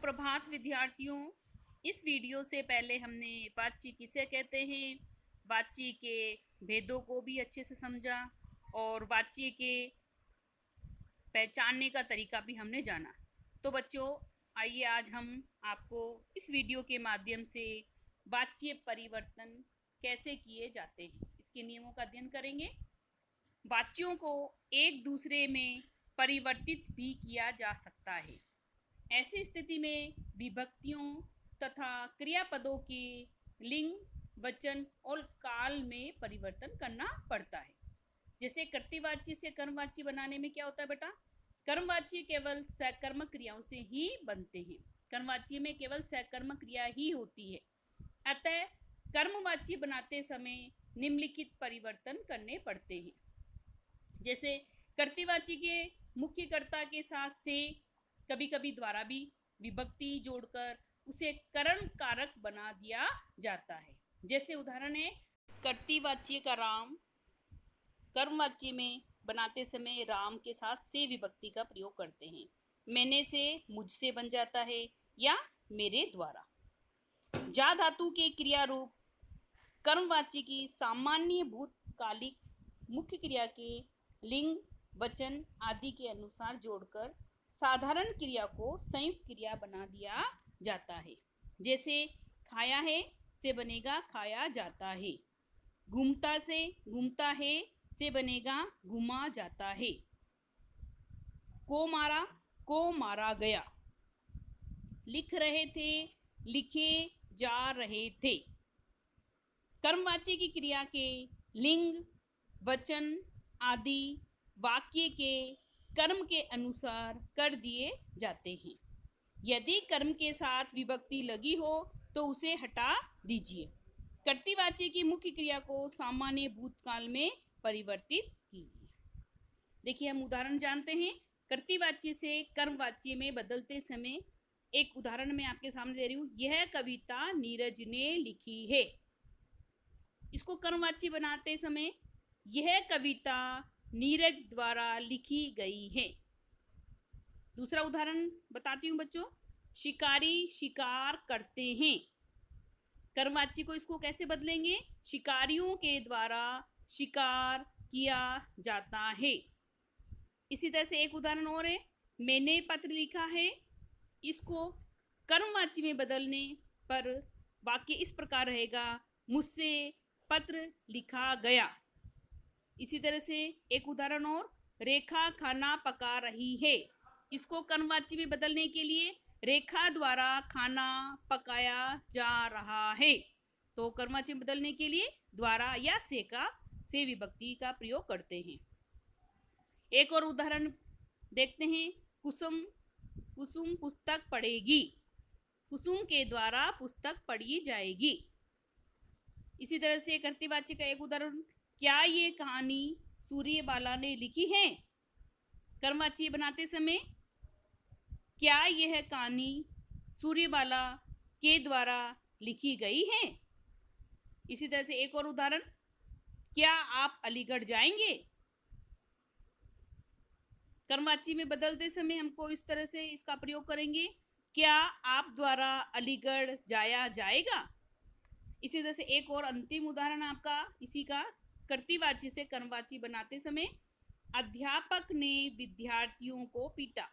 सुप्रभात विद्यार्थियों। इस वीडियो से पहले हमने वाच्य किसे कहते हैं, वाच्य के भेदों को भी अच्छे से समझा और वाच्य के पहचानने का तरीका भी हमने जाना। तो बच्चों, आइए आज हम आपको इस वीडियो के माध्यम से वाच्य परिवर्तन कैसे किए जाते हैं इसके नियमों का अध्ययन करेंगे। वाच्यों को एक दूसरे में परिवर्तित भी किया जा सकता है। ऐसी स्थिति में विभक्तियों तथा क्रियापदों के लिंग, वचन और काल में परिवर्तन करना पड़ता है। जैसे कर्तृवाच्य से कर्मवाच्य बनाने में क्या होता है बेटा, कर्मवाच्य केवल सकर्मक क्रियाओं से ही बनते हैं। कर्मवाच्य में केवल सकर्मक क्रिया ही होती है। अतः कर्मवाच्य बनाते समय निम्नलिखित परिवर्तन करने पड़ते हैं। जैसे कर्तृवाच्य के मुख्य कर्ता के साथ से कभी कभी द्वारा भी विभक्ति जोड़कर उसे करण कारक बना दिया जाता है। जैसे उदाहरण है, कर्तृवाच्य का राम कर्मवाच्य में बनाते समय राम के साथ से विभक्ति का प्रयोग करते हैं। मैंने से मुझसे बन जाता है या मेरे द्वारा। जा धातु के क्रिया रूप कर्मवाच्य की सामान्य भूतकालिक मुख्य क्रिया के लिंग, वचन आदि के अनुसार जोड़कर साधारण क्रिया को संयुक्त क्रिया बना दिया जाता है। जैसे खाया है से बनेगा खाया जाता है, घूमता से घूमता है से बनेगा घूमा जाता है, को मारा गया, लिख रहे थे लिखे जा रहे थे। कर्मवाच्य की क्रिया के लिंग, वचन आदि वाक्य के कर्म के अनुसार कर दिए जाते हैं। यदि कर्म के साथ विभक्ति लगी हो तो उसे हटा दीजिए। कर्तृवाच्य की मुख्य क्रिया को सामान्य भूतकाल में परिवर्तित कीजिए। देखिए, हम उदाहरण जानते हैं। कर्तृवाच्य से कर्मवाच्य में बदलते समय एक उदाहरण मैं आपके सामने दे रही हूँ। यह कविता नीरज ने लिखी है। इसको कर्मवाच्य बनाते समय यह कविता नीरज द्वारा लिखी गई है। दूसरा उदाहरण बताती हूँ बच्चों। शिकारी शिकार करते हैं। कर्मवाच्य को इसको कैसे बदलेंगे, शिकारियों के द्वारा शिकार किया जाता है। इसी तरह से एक उदाहरण और है, मैंने पत्र लिखा है। इसको कर्मवाच्य में बदलने पर वाक्य इस प्रकार रहेगा, मुझसे पत्र लिखा गया। इसी तरह से एक उदाहरण और, रेखा खाना पका रही है। इसको कर्मवाच्य में बदलने के लिए रेखा द्वारा खाना पकाया जा रहा है। तो कर्मवाच्य में बदलने के लिए द्वारा या से विभक्ति का प्रयोग करते हैं। एक और उदाहरण देखते हैं। कुसुम पुस्तक पढ़ेगी। कुसुम के द्वारा पुस्तक पढ़ी जाएगी। इसी तरह से कर्तृवाच्य का एक उदाहरण, क्या ये कहानी सूर्यबाला ने लिखी है। कर्मवाच्य बनाते समय क्या यह कहानी सूर्यबाला के द्वारा लिखी गई है। इसी तरह से एक और उदाहरण, क्या आप अलीगढ़ जाएंगे। कर्मवाच्य में बदलते समय हमको इस तरह से इसका प्रयोग करेंगे, क्या आप द्वारा अलीगढ़ जाया जाएगा। इसी तरह से एक और अंतिम उदाहरण आपका इसी का, कर्तृवाच्य से कर्मवाच्य बनाते समय अध्यापक ने विद्यार्थियों को पीटा।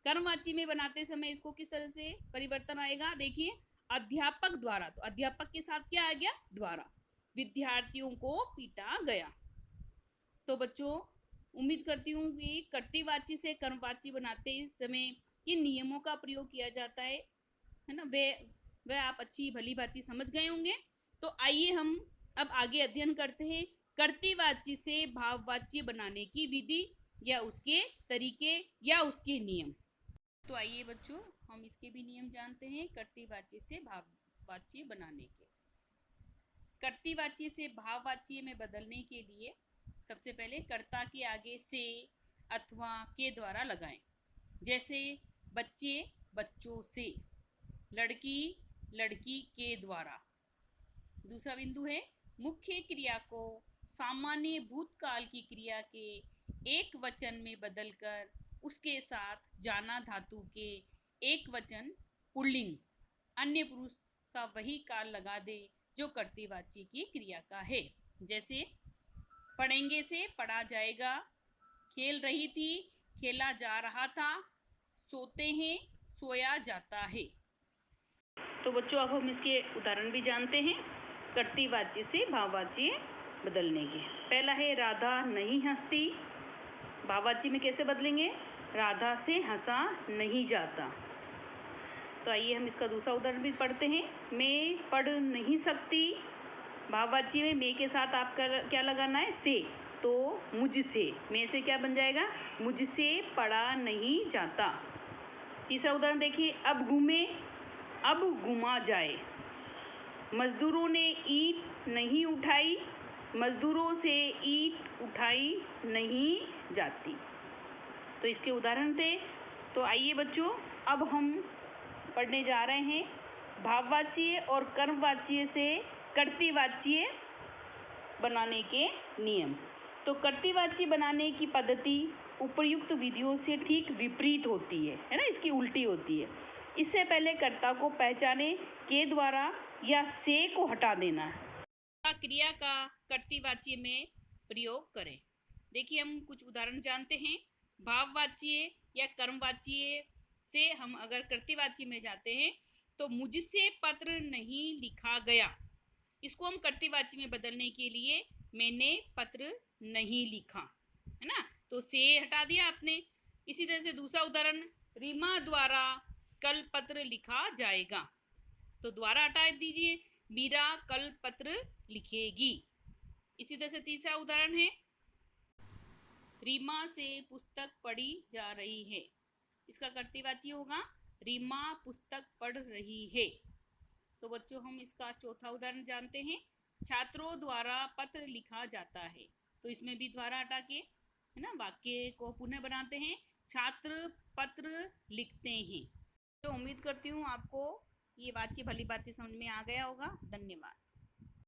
कर्मवाच्य में बनाते समय इसको किस तरह से परिवर्तन आएगा, देखिए, अध्यापक द्वारा, तो अध्यापक के साथ क्या आ गया, द्वारा, विद्यार्थियों को पीटा गया। तो बच्चों, उम्मीद करती हूँ कि कर्तृवाच्य से कर्मवाच्य बनाते समय किन नियमों का प्रयोग किया जाता है ना, वह आप अच्छी भली भांति समझ गए होंगे। तो आइए हम अब आगे अध्ययन करते हैं कर्तृवाच्य से भाववाच्य बनाने की विधि या उसके तरीके या उसके नियम। तो आइए बच्चों, हम इसके भी नियम जानते हैं कर्तृवाच्य से भाववाच्य बनाने के। कर्तृवाच्य से भाववाच्य में बदलने के लिए सबसे पहले कर्ता के आगे से अथवा के द्वारा लगाएं। जैसे बच्चे बच्चों से, लड़की लड़की के द्वारा। दूसरा बिंदु है, मुख्य क्रिया को सामान्य भूतकाल की क्रिया के एक वचन में बदलकर उसके साथ जाना धातु के एक वचन पुल्लिंग अन्य पुरुष का वही काल लगा दे जो कर्तृवाची की क्रिया का है। जैसे पढ़ेंगे से पढ़ा जाएगा, खेल रही थी खेला जा रहा था, सोते हैं सोया जाता है। तो बच्चों अब हम इसके उदाहरण भी जानते हैं कर्तृवाची से भाववाची बदलने के। पहला है राधा नहीं हंसती, भाववाची में कैसे बदलेंगे? राधा से हंसा नहीं जाता। तो आइए हम इसका दूसरा उदाहरण भी पढ़ते हैं। मैं पढ़ नहीं सकती, भाववाची में मैं के साथ आपका क्या लगाना है? से। तो मुझसे, मैं से क्या बन जाएगा? मुझसे पढ़ा नहीं जाता। तीसरा उदाहरण देखिए, अब घूमे अब घुमा जाए, मजदूरों ने ईंट नहीं उठाई, मजदूरों से ईंट उठाई नहीं जाती। तो इसके उदाहरण थे। तो आइए बच्चों अब हम पढ़ने जा रहे हैं भाववाचीय और कर्मवाचीय से कर्तृवाचीय बनाने के नियम। तो कर्तृवाची बनाने की पद्धति उपर्युक्त विधियों से ठीक विपरीत होती है ना, इसकी उल्टी होती है। इससे पहले कर्ता को पहचाने के द्वारा या से को हटा देना है। क्रिया का कर्तृवाची में प्रयोग करें। देखिए हम कुछ उदाहरण जानते हैं। भाववाचीय या कर्मवाचीय से हम अगर कर्तृवाची में जाते हैं तो मुझसे पत्र नहीं लिखा गया, इसको हम कर्तृवाची में बदलने के लिए मैंने पत्र नहीं लिखा, है ना, तो से हटा दिया आपने। इसी तरह से दूसरा उदाहरण, रीमा द्वारा कल पत्र लिखा जाएगा, तो द्वारा हटा दीजिए, मीरा कल पत्र लिखेगी। इसी तरह से तीसरा उदाहरण है, रीमा से पुस्तक पढ़ी जा रही है, इसका कर्तृवाची होगा रीमा पुस्तक पढ़ रही है। तो बच्चों हम इसका चौथा उदाहरण जानते हैं, छात्रों द्वारा पत्र लिखा जाता है, तो इसमें भी द्वारा हटा के, है ना, वाक्य को पुनः बनाते हैं, छात्र पत्र लिखते हैं। तो उम्मीद करती हूँ आपको ये वाक्य भली भांति समझ में आ गया होगा। धन्यवाद।